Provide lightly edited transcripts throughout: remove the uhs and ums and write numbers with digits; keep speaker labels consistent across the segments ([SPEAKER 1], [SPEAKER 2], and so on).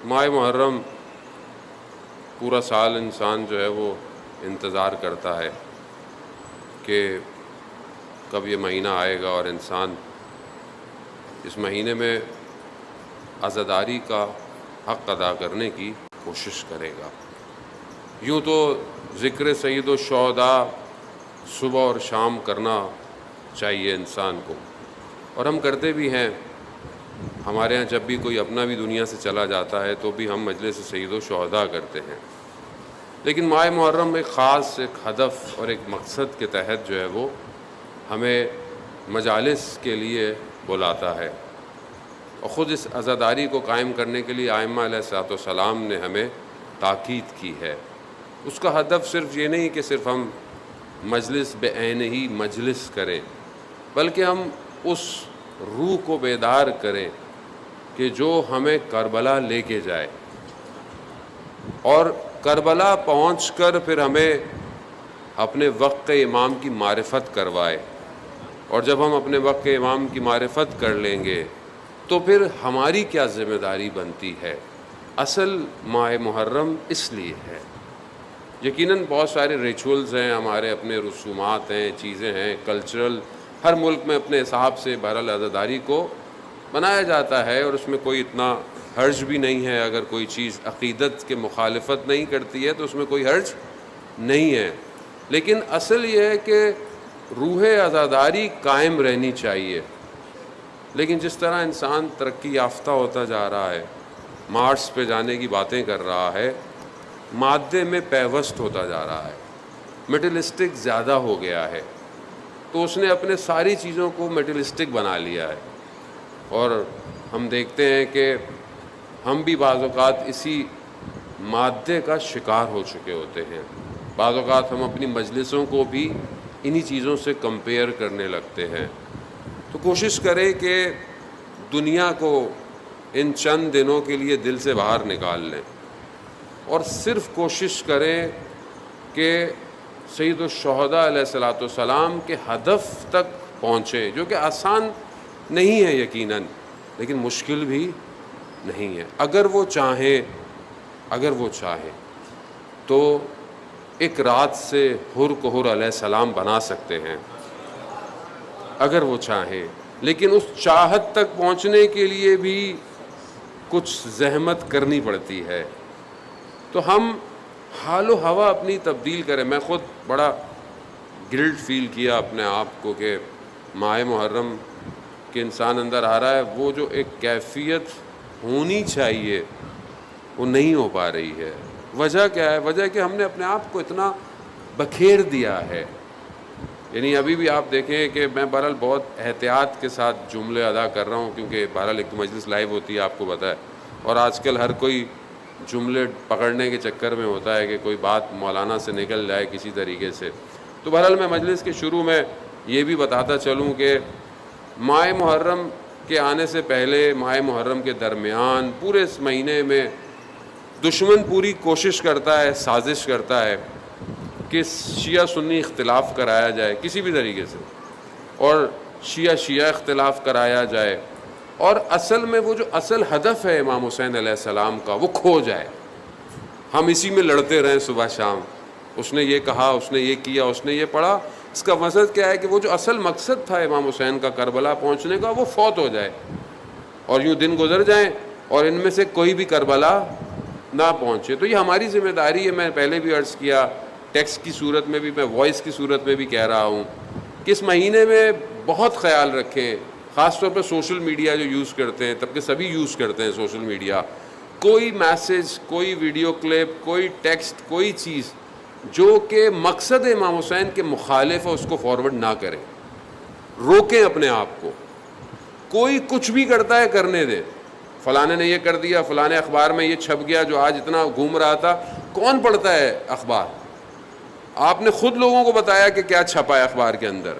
[SPEAKER 1] ماہ محرم پورا سال انسان جو ہے وہ انتظار کرتا ہے کہ کب یہ مہینہ آئے گا اور انسان اس مہینے میں عزاداری کا حق ادا کرنے کی کوشش کرے گا۔ یوں تو ذکر سید الشہداء صبح اور شام کرنا چاہیے انسان کو، اور ہم کرتے بھی ہیں۔ ہمارے ہاں جب بھی کوئی اپنا بھی دنیا سے چلا جاتا ہے تو بھی ہم مجلس سید الشہداء کرتے ہیں، لیکن ماہ محرم ایک خاص ایک ہدف اور ایک مقصد کے تحت جو ہے وہ ہمیں مجالس کے لیے بلاتا ہے، اور خود اس عزاداری کو قائم کرنے کے لیے ائمہ علیہ الصلوۃ والسلام نے ہمیں تاکید کی ہے۔ اس کا ہدف صرف یہ نہیں کہ صرف ہم مجلس بعینہ ہی مجلس کریں، بلکہ ہم اس روح کو بیدار کریں کہ جو ہمیں کربلا لے کے جائے، اور کربلا پہنچ کر پھر ہمیں اپنے وقت کے امام کی معرفت کروائے، اور جب ہم اپنے وقت کے امام کی معرفت کر لیں گے تو پھر ہماری کیا ذمہ داری بنتی ہے۔ اصل ماہ محرم اس لیے ہے، یقیناً بہت سارے ریچولز ہیں، ہمارے اپنے رسومات ہیں، چیزیں ہیں، کلچرل، ہر ملک میں اپنے حساب سے بہرحال عزاداری کو بنایا جاتا ہے، اور اس میں کوئی اتنا حرج بھی نہیں ہے۔ اگر کوئی چیز عقیدت کے مخالفت نہیں کرتی ہے تو اس میں کوئی حرج نہیں ہے، لیکن اصل یہ ہے کہ روح عزاداری قائم رہنی چاہیے۔ لیکن جس طرح انسان ترقی یافتہ ہوتا جا رہا ہے، مارس پہ جانے کی باتیں کر رہا ہے، مادے میں پیوست ہوتا جا رہا ہے، میٹیلسٹک زیادہ ہو گیا ہے، تو اس نے اپنے ساری چیزوں کو میٹیلسٹک بنا لیا ہے، اور ہم دیکھتے ہیں کہ ہم بھی بعض اوقات اسی مادے کا شکار ہو چکے ہوتے ہیں۔ بعض اوقات ہم اپنی مجلسوں کو بھی انہی چیزوں سے کمپیئر کرنے لگتے ہیں۔ تو کوشش کریں کہ دنیا کو ان چند دنوں کے لیے دل سے باہر نکال لیں، اور صرف کوشش کریں کہ سید الشہداء علیہ الصلوۃ والسلام کے ہدف تک پہنچیں، جو کہ آسان نہیں ہے یقیناً، لیکن مشکل بھی نہیں ہے۔ اگر وہ چاہیں تو ایک رات سے حر کو حر علیہ السلام بنا سکتے ہیں، اگر وہ چاہیں، لیکن اس چاہت تک پہنچنے کے لیے بھی کچھ زحمت کرنی پڑتی ہے۔ تو ہم حال و ہوا اپنی تبدیل کریں۔ میں خود بڑا گلٹ فیل کیا اپنے آپ کو کہ ماہ محرم کے انسان اندر آ رہا ہے، وہ جو ایک کیفیت ہونی چاہیے وہ نہیں ہو پا رہی ہے۔ وجہ کیا ہے؟ وجہ کہ ہم نے اپنے آپ کو اتنا بکھیر دیا ہے۔ یعنی ابھی بھی آپ دیکھیں کہ میں بہرحال بہت احتیاط کے ساتھ جملے ادا کر رہا ہوں، کیونکہ بہرحال ایک تو مجلس لائیو ہوتی ہے، آپ کو پتہ ہے، اور آج کل ہر کوئی جملے پکڑنے کے چکر میں ہوتا ہے کہ کوئی بات مولانا سے نکل جائے کسی طریقے سے۔ تو بہرحال میں مجلس کے شروع میں یہ بھی بتاتا چلوں کہ ماہ محرم کے آنے سے پہلے، ماہ محرم کے درمیان، پورے اس مہینے میں دشمن پوری کوشش کرتا ہے، سازش کرتا ہے کہ شیعہ سنی اختلاف کرایا جائے کسی بھی طریقے سے، اور شیعہ اختلاف کرایا جائے، اور اصل میں وہ جو اصل ہدف ہے امام حسین علیہ السلام کا وہ کھو جائے۔ ہم اسی میں لڑتے رہیں صبح شام، اس نے یہ کہا، اس نے یہ کیا، اس نے یہ پڑھا۔ اس کا مقصد کیا ہے کہ وہ جو اصل مقصد تھا امام حسین کا کربلا پہنچنے کا وہ فوت ہو جائے، اور یوں دن گزر جائیں اور ان میں سے کوئی بھی کربلا نہ پہنچے۔ تو یہ ہماری ذمہ داری ہے۔ میں پہلے بھی عرض کیا، ٹیکسٹ کی صورت میں بھی، میں وائس کی صورت میں بھی کہہ رہا ہوں کہ اس مہینے میں بہت خیال رکھیں، خاص طور پہ سوشل میڈیا جو یوز کرتے ہیں، تب کہ سبھی یوز کرتے ہیں سوشل میڈیا، کوئی میسج، کوئی ویڈیو کلپ، کوئی ٹیکسٹ، کوئی چیز جو کہ مقصد امام حسین کے مخالف ہے اس کو فارورڈ نہ کریں۔ روکیں اپنے آپ کو۔ کوئی کچھ بھی کرتا ہے کرنے دیں، فلانے نے یہ کر دیا، فلانے اخبار میں یہ چھپ گیا جو آج اتنا گھوم رہا تھا۔ کون پڑھتا ہے اخبار؟ آپ نے خود لوگوں کو بتایا کہ کیا چھپا ہے اخبار کے اندر،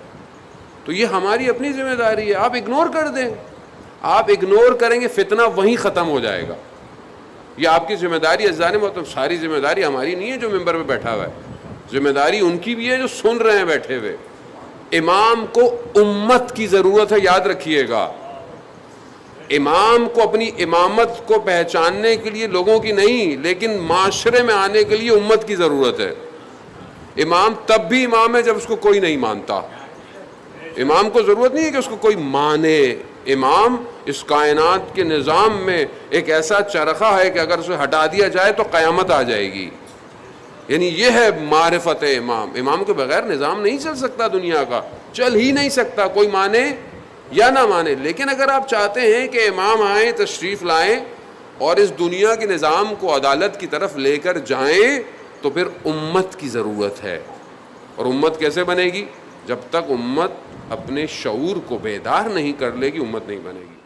[SPEAKER 1] تو یہ ہماری اپنی ذمہ داری ہے۔ آپ اگنور کر دیں، آپ اگنور کریں گے فتنہ وہیں ختم ہو جائے گا۔ یہ آپ کی ذمہ داری ہے، عزیزان محترم، ساری ذمہ داری ہماری نہیں ہے جو ممبر پہ بیٹھا ہوا ہے، ذمہ داری ان کی بھی ہے جو سن رہے ہیں بیٹھے ہوئے۔ امام کو امت کی ضرورت ہے، یاد رکھیے گا، امام کو اپنی امامت کو پہچاننے کے لیے لوگوں کی نہیں، لیکن معاشرے میں آنے کے لیے امت کی ضرورت ہے۔ امام تب بھی امام ہے جب اس کو کوئی نہیں مانتا۔ امام کو ضرورت نہیں ہے کہ اس کو کوئی مانے۔ امام اس کائنات کے نظام میں ایک ایسا چرخہ ہے کہ اگر اسے ہٹا دیا جائے تو قیامت آ جائے گی، یعنی یہ ہے معرفت امام۔ امام کے بغیر نظام نہیں چل سکتا، دنیا کا چل ہی نہیں سکتا، کوئی مانے یا نہ مانے۔ لیکن اگر آپ چاہتے ہیں کہ امام آئیں، تشریف لائیں اور اس دنیا کے نظام کو عدالت کی طرف لے کر جائیں، تو پھر امت کی ضرورت ہے۔ اور امت کیسے بنے گی؟ جب تک امت اپنے شعور کو بیدار نہیں کر لے گی، امت نہیں بنے گی۔